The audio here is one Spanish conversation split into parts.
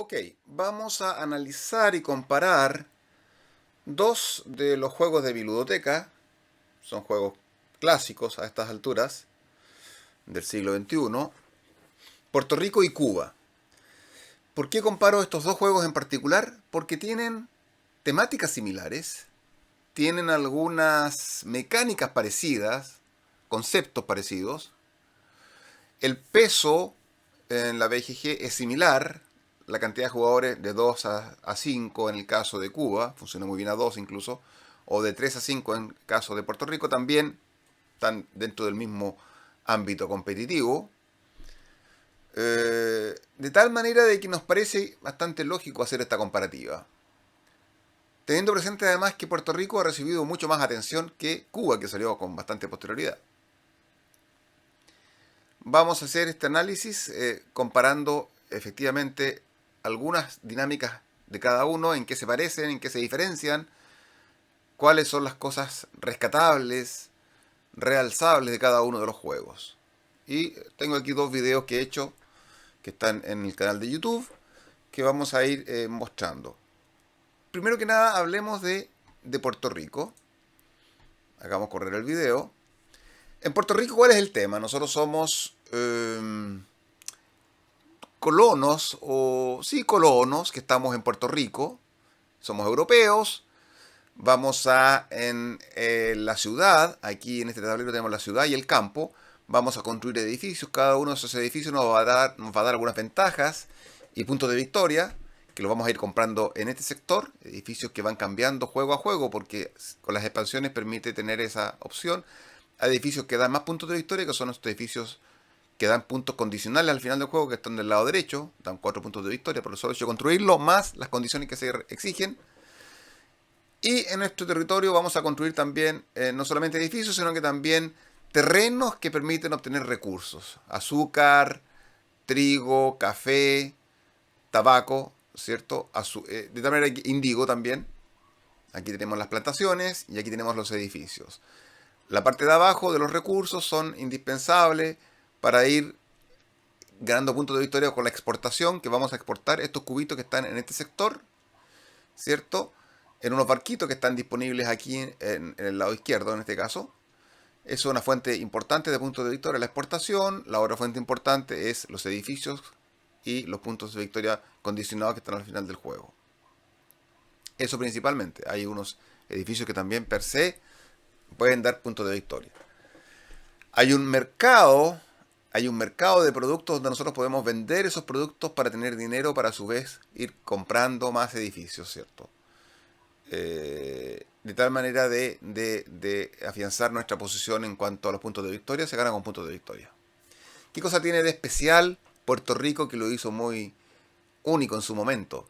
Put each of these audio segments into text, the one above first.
Ok, vamos a analizar y comparar dos de los juegos de mi ludoteca. Son juegos clásicos a estas alturas del siglo XXI. Puerto Rico y Cuba. ¿Por qué comparo estos dos juegos en particular? Porque tienen temáticas similares, tienen algunas mecánicas parecidas, conceptos parecidos. El peso en la BGG es similar, la cantidad de jugadores de 2 a 5 en el caso de Cuba, funciona muy bien a 2 incluso, o de 3 a 5 en el caso de Puerto Rico, también están dentro del mismo ámbito competitivo. De tal manera de que nos parece bastante lógico hacer esta comparativa. Teniendo presente además que Puerto Rico ha recibido mucho más atención que Cuba, que salió con bastante posterioridad. Vamos a hacer este análisis comparando efectivamente algunas dinámicas de cada uno, en qué se parecen, en qué se diferencian, cuáles son las cosas rescatables, realzables de cada uno de los juegos. Y tengo aquí dos videos que he hecho que están en el canal de YouTube que vamos a ir mostrando. Primero que nada hablemos de Puerto Rico. Hagamos correr el video. En Puerto Rico, ¿cuál es el tema? Nosotros somos colonos, o sí, colonos, que estamos en Puerto Rico. Somos europeos. Vamos a, en la ciudad, aquí en este tablero tenemos la ciudad y el campo. Vamos a construir edificios. Cada uno de esos edificios nos va a dar algunas ventajas y puntos de victoria, que los vamos a ir comprando en este sector. Edificios que van cambiando juego a juego, porque con las expansiones permite tener esa opción. Hay edificios que dan más puntos de victoria, que son estos edificios que dan puntos condicionales al final del juego, que están del lado derecho, dan 4 puntos de victoria por el solo hecho de construirlo, más las condiciones que se exigen. Y en nuestro territorio vamos a construir también no solamente edificios, sino que también terrenos que permiten obtener recursos. Azúcar, trigo, café, tabaco, ¿cierto? De tal manera que indigo también. Aquí tenemos las plantaciones y aquí tenemos los edificios. La parte de abajo de los recursos son indispensables para ir ganando puntos de victoria con la exportación, que vamos a exportar estos cubitos que están en este sector, ¿cierto? En unos barquitos que están disponibles aquí en el lado izquierdo, en este caso. Eso es una fuente importante de puntos de victoria, la exportación. La otra fuente importante es los edificios y los puntos de victoria condicionados que están al final del juego. Eso principalmente. Hay unos edificios que también per se pueden dar puntos de victoria. Hay un mercado de productos donde nosotros podemos vender esos productos para tener dinero para a su vez ir comprando más edificios, ¿cierto? De tal manera de afianzar nuestra posición en cuanto a los puntos de victoria, se gana con puntos de victoria. ¿Qué cosa tiene de especial Puerto Rico que lo hizo muy único en su momento?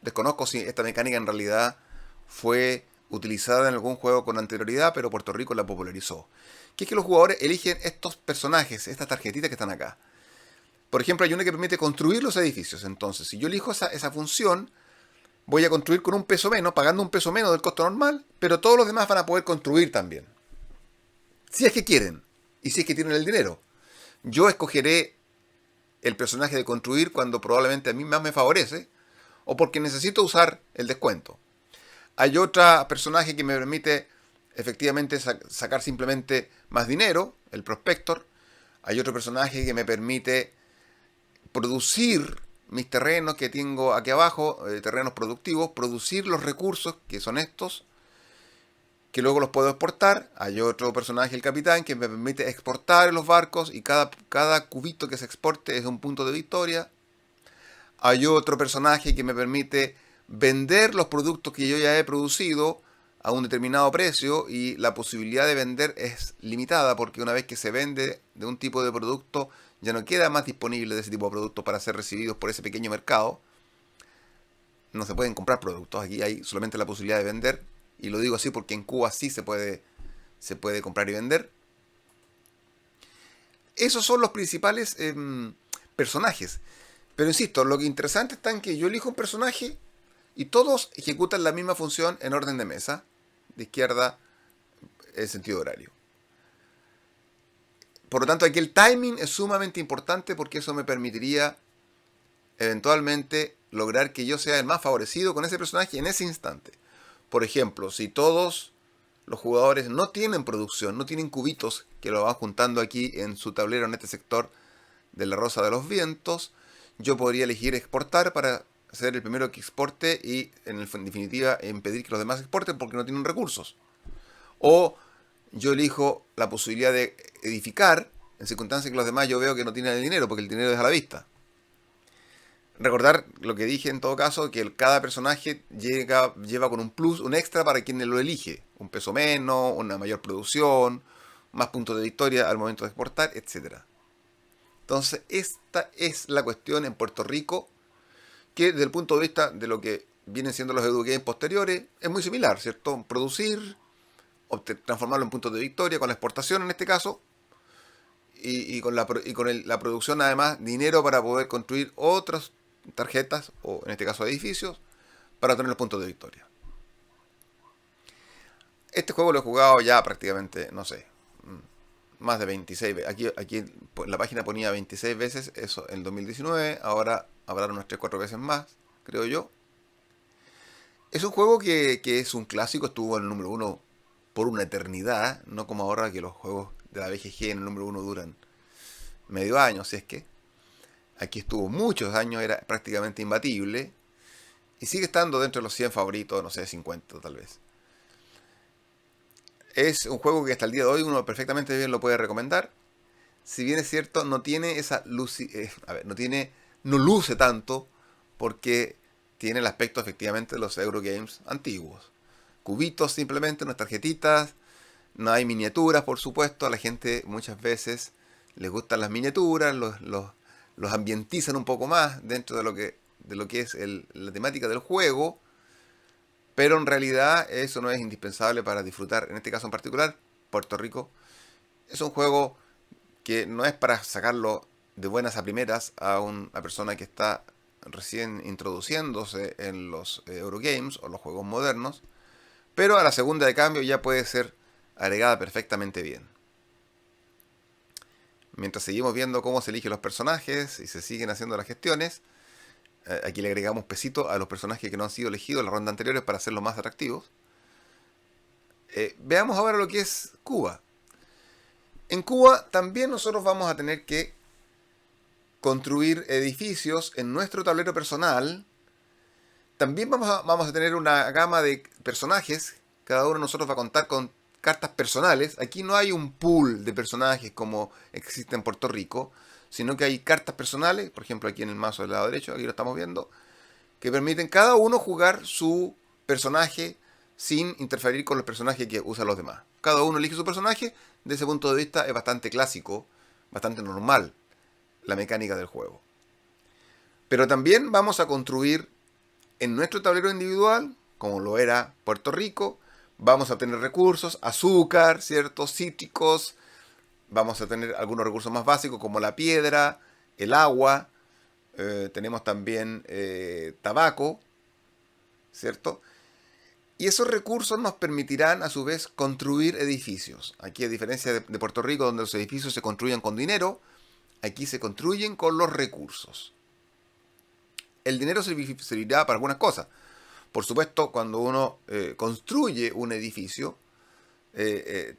Desconozco si esta mecánica en realidad fue utilizada en algún juego con anterioridad, pero Puerto Rico la popularizó. Que es que los jugadores eligen estos personajes, estas tarjetitas que están acá. Por ejemplo, hay una que permite construir los edificios. Entonces, si yo elijo esa función, voy a construir con un peso menos, pagando un peso menos del costo normal, pero todos los demás van a poder construir también. Si es que quieren, y si es que tienen el dinero. Yo escogeré el personaje de construir cuando probablemente a mí más me favorece, o porque necesito usar el descuento. Hay otro personaje que me permite efectivamente sacar simplemente más dinero, el Prospector. Hay otro personaje que me permite producir mis terrenos que tengo aquí abajo, terrenos productivos, producir los recursos que son estos, que luego los puedo exportar. Hay otro personaje, el capitán, que me permite exportar los barcos y cada cubito que se exporte es un punto de victoria. Hay otro personaje que me permite vender los productos que yo ya he producido a un determinado precio, y la posibilidad de vender es limitada porque una vez que se vende de un tipo de producto ya no queda más disponible de ese tipo de productos para ser recibidos por ese pequeño mercado. No se pueden comprar productos, aquí hay solamente la posibilidad de vender, y lo digo así porque en Cuba sí se puede comprar y vender. Esos son los principales personajes. Pero insisto, lo que interesante está en que yo elijo un personaje y todos ejecutan la misma función en orden de mesa, de izquierda en sentido horario. Por lo tanto, aquí el timing es sumamente importante porque eso me permitiría eventualmente lograr que yo sea el más favorecido con ese personaje en ese instante. Por ejemplo, si todos los jugadores no tienen producción, no tienen cubitos que lo van juntando aquí en su tablero en este sector de la Rosa de los Vientos, yo podría elegir exportar para ser el primero que exporte y en definitiva impedir que los demás exporten porque no tienen recursos. O yo elijo la posibilidad de edificar en circunstancias que los demás yo veo que no tienen el dinero porque el dinero es a la vista. Recordar lo que dije en todo caso, que cada personaje lleva con un plus, un extra para quien lo elige. Un peso menos, una mayor producción, más puntos de victoria al momento de exportar, etc. Entonces, esta es la cuestión en Puerto Rico, que desde el punto de vista de lo que vienen siendo los edugames posteriores, es muy similar, ¿cierto? Producir, transformarlo en puntos de victoria con la exportación en este caso, y con la producción además dinero para poder construir otras tarjetas, o en este caso edificios, para tener los puntos de victoria. Este juego lo he jugado ya prácticamente, no sé, más de 26 veces. Aquí en la página ponía 26 veces, eso en 2019, ahora habrá unas 3-4 veces más, creo yo. Es un juego que es un clásico, estuvo en el número 1 por una eternidad, no como ahora que los juegos de la BGG en el número 1 duran medio año, si es que. Aquí estuvo muchos años, era prácticamente imbatible. Y sigue estando dentro de los 100 favoritos, no sé, 50 tal vez. Es un juego que hasta el día de hoy uno perfectamente bien lo puede recomendar. Si bien es cierto, no tiene esa luz, no luce tanto porque tiene el aspecto efectivamente de los Eurogames antiguos. Cubitos simplemente, unas tarjetitas, no hay miniaturas por supuesto, a la gente muchas veces les gustan las miniaturas, los ambientizan un poco más dentro de lo que es la temática del juego, pero en realidad eso no es indispensable para disfrutar, en este caso en particular, Puerto Rico. Es un juego que no es para sacarlo de buenas a primeras a una persona que está recién introduciéndose en los Eurogames o los juegos modernos, pero a la segunda de cambio ya puede ser agregada perfectamente bien. Mientras seguimos viendo cómo se eligen los personajes y se siguen haciendo las gestiones, aquí le agregamos pesito a los personajes que no han sido elegidos en la ronda anteriores para hacerlos más atractivos. Veamos ahora lo que es Cuba. En Cuba también nosotros vamos a tener que construir edificios en nuestro tablero personal. También vamos a tener una gama de personajes. Cada uno de nosotros va a contar con cartas personales. Aquí no hay un pool de personajes como existe en Puerto Rico, sino que hay cartas personales, por ejemplo aquí en el mazo del lado derecho, aquí lo estamos viendo, que permiten cada uno jugar su personaje sin interferir con los personajes que usan los demás. Cada uno elige su personaje, desde ese punto de vista es bastante clásico, bastante normal la mecánica del juego. Pero también vamos a construir en nuestro tablero individual, como lo era Puerto Rico, vamos a tener recursos, azúcar, ciertos cítricos, vamos a tener algunos recursos más básicos como la piedra, el agua, tenemos también tabaco, ¿cierto? Y esos recursos nos permitirán a su vez construir edificios. Aquí, a diferencia de Puerto Rico, donde los edificios se construyen con dinero, aquí se construyen con los recursos. El dinero servirá para algunas cosas. Por supuesto, cuando uno construye un edificio,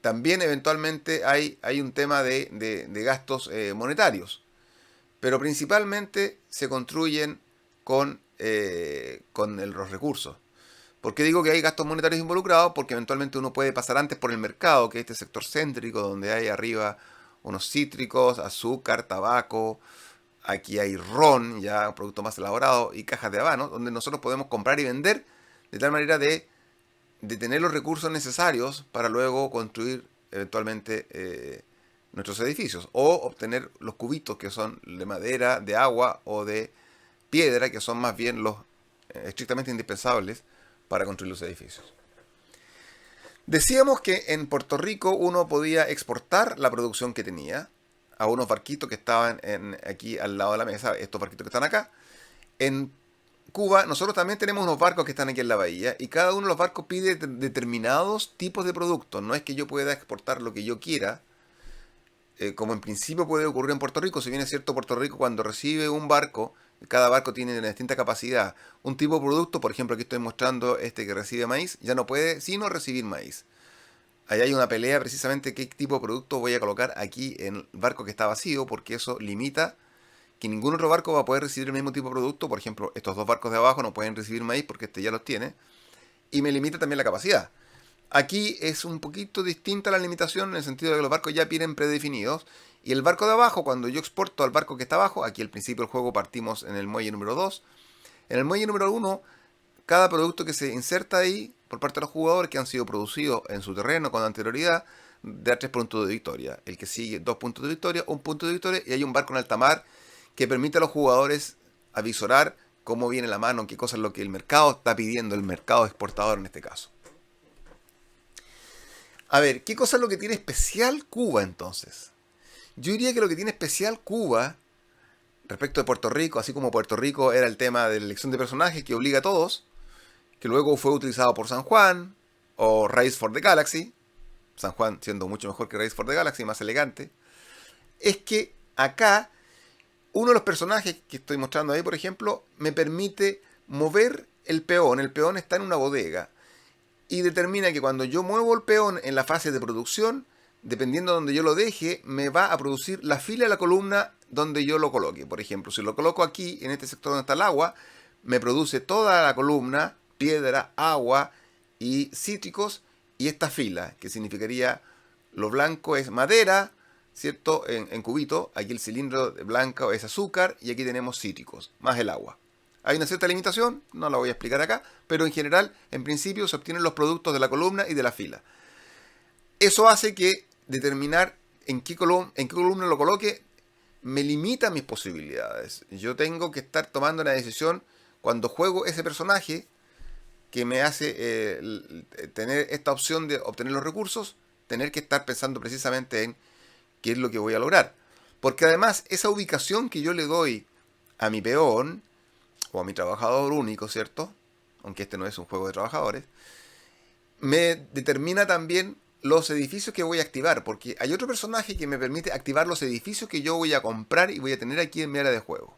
también eventualmente hay un tema de gastos monetarios. Pero principalmente se construyen con los recursos. ¿Por qué digo que hay gastos monetarios involucrados? Porque eventualmente uno puede pasar antes por el mercado, que es este sector céntrico, donde hay arriba unos cítricos, azúcar, tabaco. Aquí hay ron, ya un producto más elaborado, y cajas de habano, donde nosotros podemos comprar y vender de tal manera de tener los recursos necesarios para luego construir eventualmente nuestros edificios. O obtener los cubitos que son de madera, de agua o de piedra, que son más bien los estrictamente indispensables para construir los edificios. Decíamos que en Puerto Rico uno podía exportar la producción que tenía a unos barquitos que estaban aquí al lado de la mesa, estos barquitos que están acá. En Cuba nosotros también tenemos unos barcos que están aquí en la bahía y cada uno de los barcos pide determinados tipos de productos. No es que yo pueda exportar lo que yo quiera, como en principio puede ocurrir en Puerto Rico. Si bien es cierto, Puerto Rico cuando recibe un barco cada barco tiene una distinta capacidad. Un tipo de producto, por ejemplo, aquí estoy mostrando este que recibe maíz, ya no puede sino recibir maíz. Ahí hay una pelea precisamente qué tipo de producto voy a colocar aquí en el barco que está vacío, porque eso limita que ningún otro barco va a poder recibir el mismo tipo de producto. Por ejemplo, estos dos barcos de abajo no pueden recibir maíz porque este ya los tiene. Y me limita también la capacidad. Aquí es un poquito distinta la limitación en el sentido de que los barcos ya vienen predefinidos. Y el barco de abajo, cuando yo exporto al barco que está abajo, aquí al principio del juego partimos en el muelle número 2. En el muelle número 1, cada producto que se inserta ahí por parte de los jugadores que han sido producidos en su terreno con anterioridad da 3 puntos de victoria. El que sigue 2 puntos de victoria, 1 punto de victoria, y hay un barco en alta mar que permite a los jugadores avisorar cómo viene la mano, qué cosa es lo que el mercado está pidiendo, el mercado exportador en este caso. A ver, ¿qué cosa es lo que tiene especial Cuba entonces? Yo diría que lo que tiene especial Cuba respecto de Puerto Rico, así como Puerto Rico era el tema de la elección de personajes que obliga a todos, que luego fue utilizado por San Juan o Race for the Galaxy, San Juan siendo mucho mejor que Race for the Galaxy, más elegante, es que acá uno de los personajes que estoy mostrando ahí, por ejemplo, me permite mover el peón. El peón está en una bodega y determina que cuando yo muevo el peón en la fase de producción, dependiendo de donde yo lo deje, me va a producir la fila de la columna donde yo lo coloque. Por ejemplo, si lo coloco aquí, en este sector donde está el agua, me produce toda la columna, piedra, agua y cítricos, y esta fila, que significaría lo blanco es madera, ¿cierto? En cubito, aquí el cilindro blanco es azúcar y aquí tenemos cítricos, más el agua. Hay una cierta limitación, no la voy a explicar acá, pero en general, en principio, se obtienen los productos de la columna y de la fila. Eso hace que determinar en qué columna lo coloque me limita mis posibilidades. Yo tengo que estar tomando una decisión cuando juego ese personaje que me hace tener esta opción de obtener los recursos, tener que estar pensando precisamente en qué es lo que voy a lograr. Porque además esa ubicación que yo le doy a mi peón o a mi trabajador único, ¿cierto? Aunque este no es un juego de trabajadores, me determina también los edificios que voy a activar, porque hay otro personaje que me permite activar los edificios que yo voy a comprar y voy a tener aquí en mi área de juego.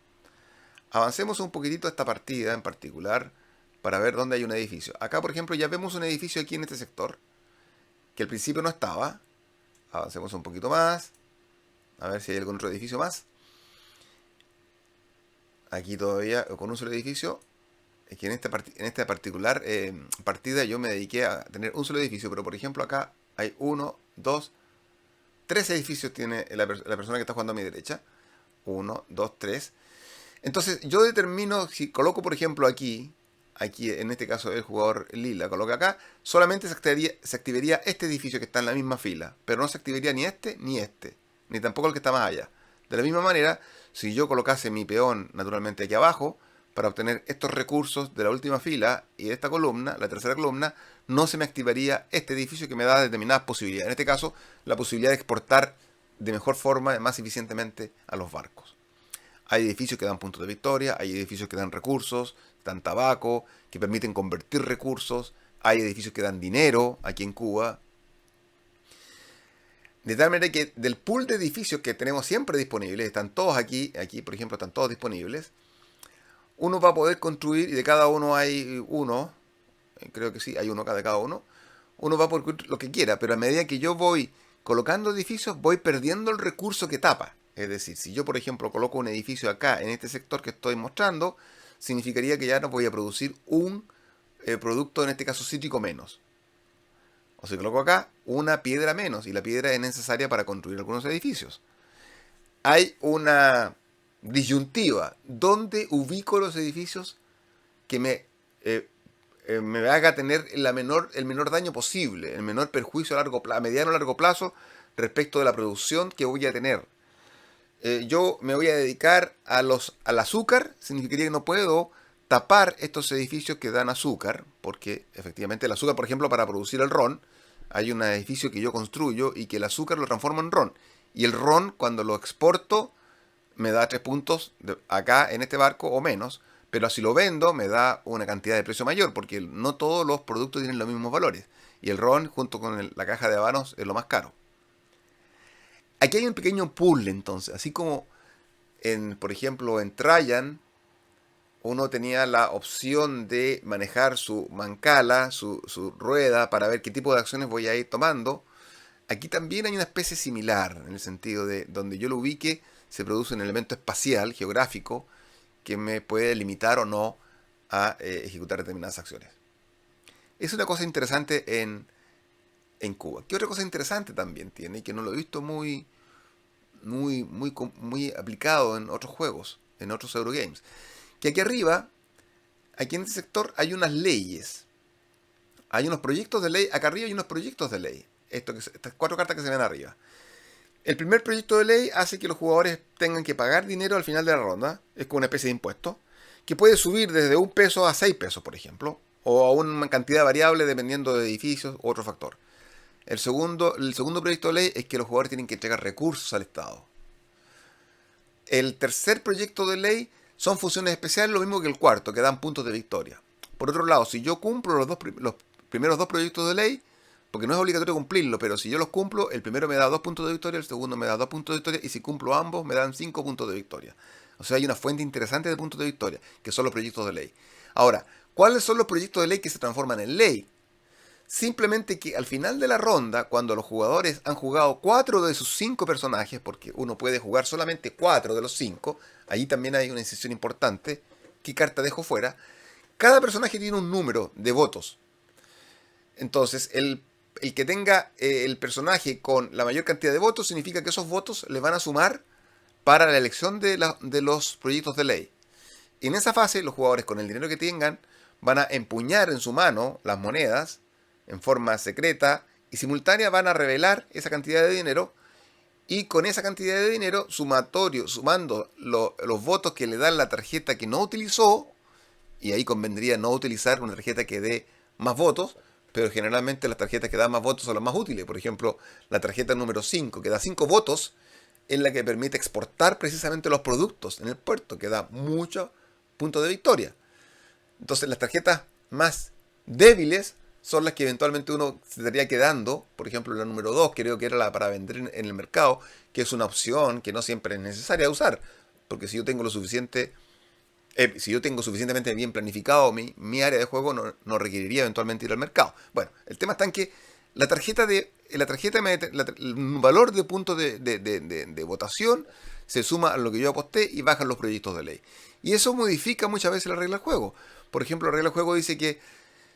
Avancemos un poquitito esta partida en particular para ver dónde hay un edificio. Acá, por ejemplo, ya vemos un edificio aquí en este sector, que al principio no estaba. Avancemos un poquito más, a ver si hay algún otro edificio más. Aquí todavía con un solo edificio. Es que en esta particular partida yo me dediqué a tener un solo edificio, pero por ejemplo acá hay 1, 2, 3 edificios tiene la persona que está jugando a mi derecha. 1, 2, 3. Entonces yo determino, si coloco por ejemplo aquí en este caso el jugador lila, coloca acá, solamente se activaría este edificio que está en la misma fila, pero no se activaría ni este, ni tampoco el que está más allá. De la misma manera, si yo colocase mi peón naturalmente aquí abajo, para obtener estos recursos de la última fila y de esta columna, la tercera columna, no se me activaría este edificio que me da determinadas posibilidades. En este caso, la posibilidad de exportar de mejor forma, más eficientemente a los barcos. Hay edificios que dan puntos de victoria, hay edificios que dan recursos, dan tabaco, que permiten convertir recursos, hay edificios que dan dinero aquí en Cuba. De tal manera que del pool de edificios que tenemos siempre disponibles, están todos aquí por ejemplo están todos disponibles, uno va a poder construir, y de cada uno hay uno, creo que sí, hay uno de cada uno, uno va a poder construir lo que quiera, pero a medida que yo voy colocando edificios, voy perdiendo el recurso que tapa. Es decir, si yo, por ejemplo, coloco un edificio acá, en este sector que estoy mostrando, significaría que ya no voy a producir un producto, en este caso cítrico, menos. O si coloco acá, una piedra menos, y la piedra es necesaria para construir algunos edificios. Hay una disyuntiva. ¿Dónde ubico los edificios que me haga tener el menor daño posible, el menor perjuicio a mediano o largo plazo respecto de la producción que voy a tener? Yo me voy a dedicar al azúcar, significaría que no puedo tapar estos edificios que dan azúcar, porque efectivamente el azúcar, por ejemplo, para producir el ron, hay un edificio que yo construyo y que el azúcar lo transforma en ron. Y el ron, cuando lo exporto, me da 3 puntos acá en este barco o menos, pero si lo vendo me da una cantidad de precio mayor, porque no todos los productos tienen los mismos valores. Y el ron, junto con la caja de habanos, es lo más caro. Aquí hay un pequeño puzzle entonces, así como por ejemplo en Trajan uno tenía la opción de manejar su mancala, su rueda, para ver qué tipo de acciones voy a ir tomando. Aquí también hay una especie similar, en el sentido de donde yo lo ubique, se produce un elemento espacial, geográfico, que me puede limitar o no a ejecutar determinadas acciones. Es una cosa interesante en Cuba. ¿Qué otra cosa interesante también tiene y que no lo he visto muy aplicado en otros juegos, en otros Eurogames? Que aquí arriba, aquí en este sector, hay unas leyes. Hay unos proyectos de ley. Acá arriba hay unos proyectos de ley. Estas cuatro cartas que se ven arriba. El primer proyecto de ley hace que los jugadores tengan que pagar dinero al final de la ronda. Es como una especie de impuesto. Que puede subir desde 1 peso a 6 pesos, por ejemplo. O a una cantidad variable dependiendo de edificios u otro factor. El segundo proyecto de ley es que los jugadores tienen que entregar recursos al Estado. El tercer proyecto de ley son funciones especiales, lo mismo que el cuarto, que dan puntos de victoria. Por otro lado, si yo cumplo los primeros dos proyectos de ley, porque no es obligatorio cumplirlo, pero si yo los cumplo, el primero me da 2 puntos de victoria, el segundo me da 2 puntos de victoria, y si cumplo ambos, me dan 5 puntos de victoria. O sea, hay una fuente interesante de puntos de victoria, que son los proyectos de ley. Ahora, ¿cuáles son los proyectos de ley que se transforman en ley? Simplemente que al final de la ronda, cuando los jugadores han jugado 4 de sus 5 personajes, porque uno puede jugar solamente 4 de los 5, ahí también hay una decisión importante, ¿qué carta dejo fuera? Cada personaje tiene un número de votos. Entonces, el que tenga el personaje con la mayor cantidad de votos significa que esos votos le van a sumar para la elección de los proyectos de ley. Y en esa fase, los jugadores con el dinero que tengan van a empuñar en su mano las monedas en forma secreta y simultánea, van a revelar esa cantidad de dinero, y con esa cantidad de dinero sumando los votos que le dan la tarjeta que no utilizó, y ahí convendría no utilizar una tarjeta que dé más votos, pero generalmente las tarjetas que dan más votos son las más útiles. Por ejemplo, la tarjeta número 5, que da 5 votos, es la que permite exportar precisamente los productos en el puerto, que da muchos puntos de victoria. Entonces las tarjetas más débiles son las que eventualmente uno se estaría quedando. Por ejemplo, la número 2 creo que era la para vender en el mercado, que es una opción que no siempre es necesaria usar, porque si yo tengo si yo tengo suficientemente bien planificado mi área de juego, no requeriría eventualmente ir al mercado. Bueno, el tema está en que el valor de puntos de votación se suma a lo que yo aposté y bajan los proyectos de ley. Y eso modifica muchas veces la regla del juego. Por ejemplo, la regla del juego dice que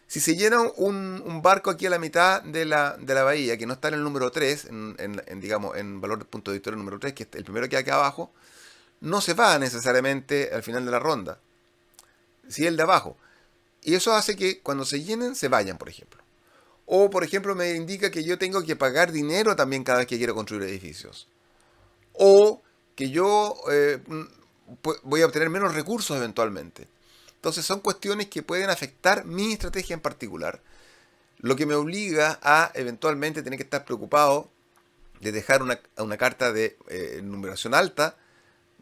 si se llena un barco aquí a la mitad de la bahía, que no está en el número 3, digamos, en valor de punto de victoria número 3, que es el primero que hay acá abajo, no se va necesariamente al final de la ronda, si el de abajo. Y eso hace que cuando se llenen, se vayan, por ejemplo. O, por ejemplo, me indica que yo tengo que pagar dinero también cada vez que quiero construir edificios. O que yo voy a obtener menos recursos eventualmente. Entonces son cuestiones que pueden afectar mi estrategia en particular, lo que me obliga a eventualmente tener que estar preocupado de dejar una carta de numeración alta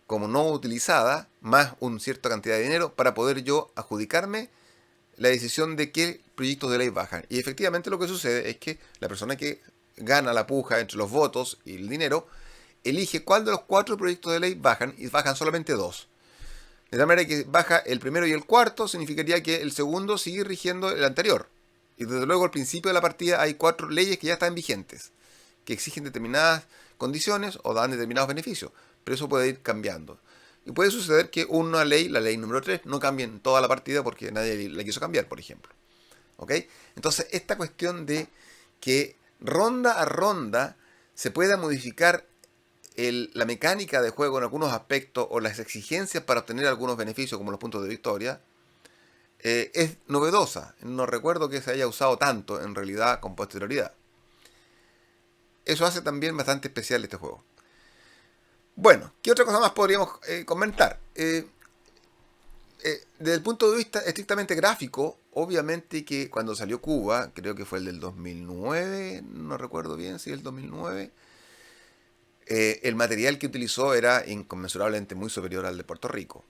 como no utilizada, más una cierta cantidad de dinero, para poder yo adjudicarme la decisión de qué proyectos de ley bajan. Y efectivamente lo que sucede es que la persona que gana la puja entre los votos y el dinero elige cuál de los 4 proyectos de ley bajan, y bajan solamente 2. De tal manera que baja el primero y el cuarto, significaría que el segundo sigue rigiendo el anterior. Y desde luego al principio de la partida hay 4 leyes que ya están vigentes, que exigen determinadas condiciones o dan determinados beneficios, pero eso puede ir cambiando. Y puede suceder que una ley, la ley número 3, no cambie en toda la partida porque nadie la quiso cambiar, por ejemplo. ¿Ok? Entonces, esta cuestión de que ronda a ronda se pueda modificar la mecánica de juego en algunos aspectos o las exigencias para obtener algunos beneficios como los puntos de victoria, es novedosa. No recuerdo que se haya usado tanto en realidad con posterioridad. Eso hace también bastante especial este juego. Bueno, ¿qué otra cosa más podríamos comentar? Desde el punto de vista estrictamente gráfico, obviamente que cuando salió Cuba, creo que fue el del 2009, no recuerdo bien si es el 2009, el material que utilizó era inconmensurablemente muy superior al de Puerto Rico.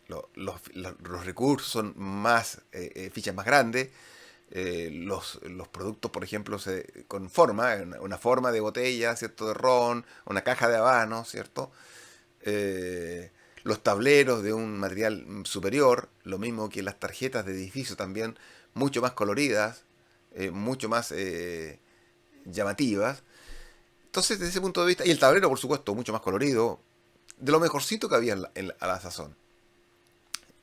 Los recursos son más, fichas más grandes, los productos, por ejemplo, con forma, una forma de botella, ¿cierto? De ron, una caja de habano, ¿cierto? Eh, los tableros de un material superior, lo mismo que las tarjetas de edificio también, mucho más coloridas, mucho más llamativas. Entonces, desde ese punto de vista, y el tablero, por supuesto, mucho más colorido, de lo mejorcito que había a la sazón.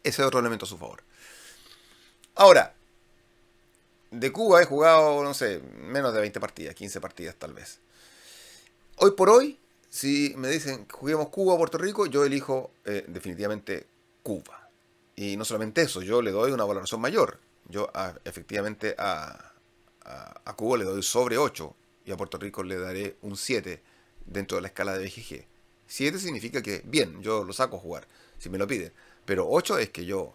Ese es otro elemento a su favor. Ahora, de Cuba he jugado, no sé, menos de 20 partidas, 15 partidas tal vez. Hoy por hoy, si me dicen juguemos Cuba o Puerto Rico, yo elijo definitivamente Cuba. Y no solamente eso, yo le doy una valoración mayor. Yo efectivamente a Cuba le doy sobre 8 y a Puerto Rico le daré un 7 dentro de la escala de BGG. 7 significa que, bien, yo lo saco a jugar, si me lo piden. Pero 8 es que yo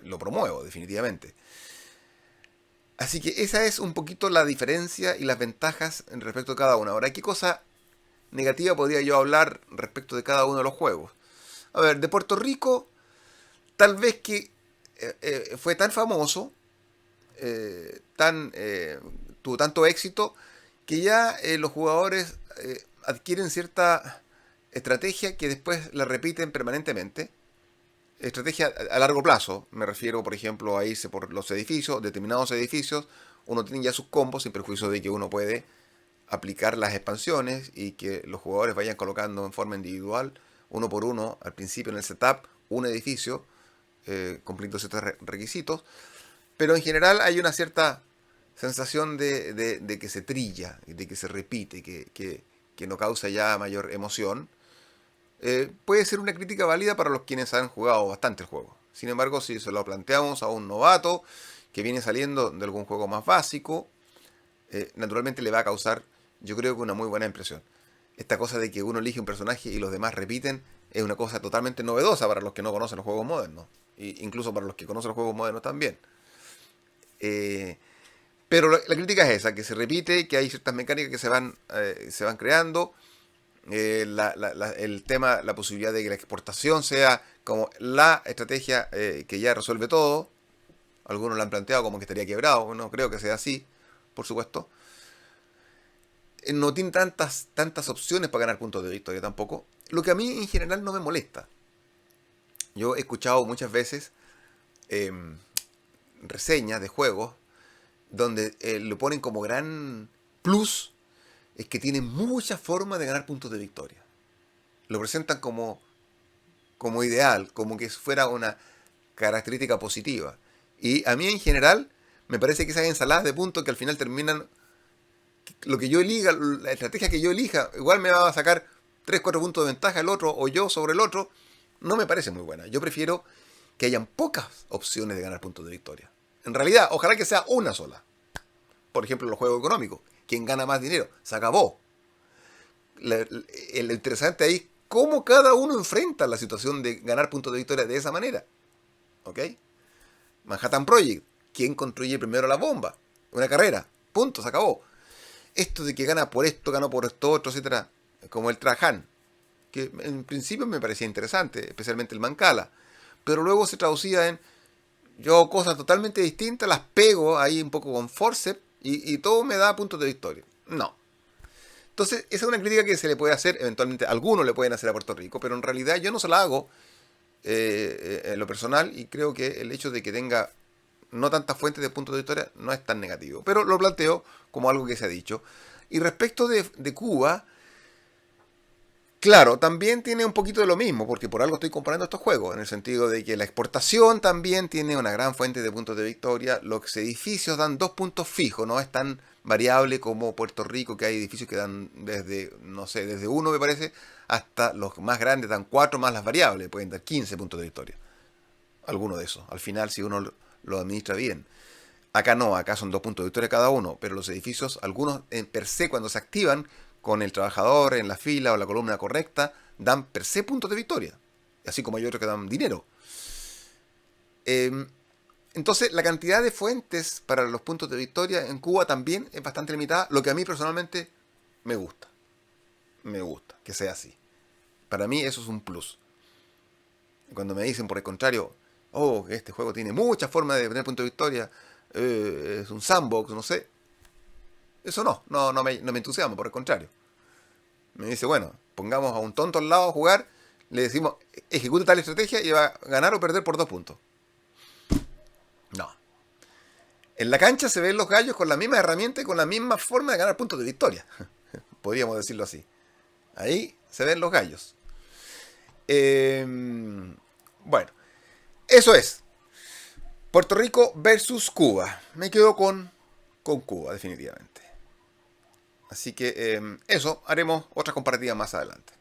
lo promuevo, definitivamente. Así que esa es un poquito la diferencia y las ventajas en respecto a cada una. Ahora, ¿qué cosa negativa podría yo hablar respecto de cada uno de los juegos? A ver, de Puerto Rico, tal vez que fue tan famoso, tuvo tanto éxito, que ya los jugadores adquieren cierta estrategia que después la repiten permanentemente. Estrategia a largo plazo, me refiero por ejemplo a irse por los edificios, determinados edificios, uno tiene ya sus combos sin perjuicio de que uno puede aplicar las expansiones y que los jugadores vayan colocando en forma individual, uno por uno, al principio en el setup, un edificio, cumpliendo ciertos requisitos, pero en general hay una cierta sensación de que se trilla, de que se repite, que no causa ya mayor emoción. Puede ser una crítica válida para los quienes han jugado bastante el juego. Sin embargo, si se lo planteamos a un novato que viene saliendo de algún juego más básico, naturalmente le va a causar, yo creo que una muy buena impresión. Esta cosa de que uno elige un personaje y los demás repiten es una cosa totalmente novedosa para los que no conocen los juegos modernos. E incluso para los que conocen los juegos modernos también. Eh, pero la crítica es esa, que se repite, que hay ciertas mecánicas que se van creando. El tema, la posibilidad de que la exportación sea como la estrategia que ya resuelve todo. Algunos lo han planteado como que estaría quebrado, no creo que sea así, por supuesto. No tiene tantas opciones para ganar puntos de victoria tampoco. Lo que a mí en general no me molesta. Yo he escuchado muchas veces eh, reseñas de juegos donde lo ponen como gran plus, es que tiene muchas formas de ganar puntos de victoria. Lo presentan como ideal, como que fuera una característica positiva. Y a mí en general me parece que esas ensaladas de puntos que al final terminan, lo que yo elija, la estrategia que yo elija, igual me va a sacar 3 4 puntos de ventaja el otro o yo sobre el otro, no me parece muy buena. Yo prefiero que hayan pocas opciones de ganar puntos de victoria. En realidad, ojalá que sea una sola. Por ejemplo, los juegos económicos. Quien gana más dinero, se acabó. El interesante ahí es cómo cada uno enfrenta la situación de ganar puntos de victoria de esa manera. ¿Ok? Manhattan Project. ¿Quién construye primero la bomba? Una carrera. Punto, se acabó. Esto de que gana por esto otro, etcétera, como el Trajan, que en principio me parecía interesante, especialmente el Mancala, pero luego se traducía en yo hago cosas totalmente distintas, las pego ahí un poco con forceps y todo me da puntos de victoria. No. Entonces, esa es una crítica que se le puede hacer, eventualmente algunos le pueden hacer a Puerto Rico, pero en realidad yo no se la hago en lo personal y creo que el hecho de que tenga no tantas fuentes de puntos de victoria no es tan negativo. Pero lo planteo como algo que se ha dicho. Y respecto de Cuba, claro, también tiene un poquito de lo mismo, porque por algo estoy comparando estos juegos, en el sentido de que la exportación también tiene una gran fuente de puntos de victoria. Los edificios dan 2 puntos fijos, no es tan variable como Puerto Rico, que hay edificios que dan desde, no sé, desde 1 me parece, hasta los más grandes dan 4 más las variables, pueden dar 15 puntos de victoria. Alguno de esos, al final si uno lo administra bien. Acá no, acá son 2 puntos de victoria cada uno, pero los edificios, algunos en per se cuando se activan, con el trabajador en la fila o la columna correcta, dan per se puntos de victoria. Así como hay otros que dan dinero. Entonces, la cantidad de fuentes para los puntos de victoria en Cuba también es bastante limitada, lo que a mí personalmente me gusta. Me gusta que sea así. Para mí eso es un plus. Cuando me dicen, por el contrario, oh, este juego tiene muchas formas de tener puntos de victoria, es un sandbox, no sé. Eso no me entusiasma, por el contrario. Me dice, bueno, pongamos a un tonto al lado a jugar, le decimos, ejecute tal estrategia y va a ganar o perder por 2 puntos. No. En la cancha se ven los gallos con la misma herramienta y con la misma forma de ganar puntos de victoria. Podríamos decirlo así. Ahí se ven los gallos. Bueno, eso es. Puerto Rico versus Cuba. Me quedo con Cuba, definitivamente. Así que eso, haremos otras comparativas más adelante.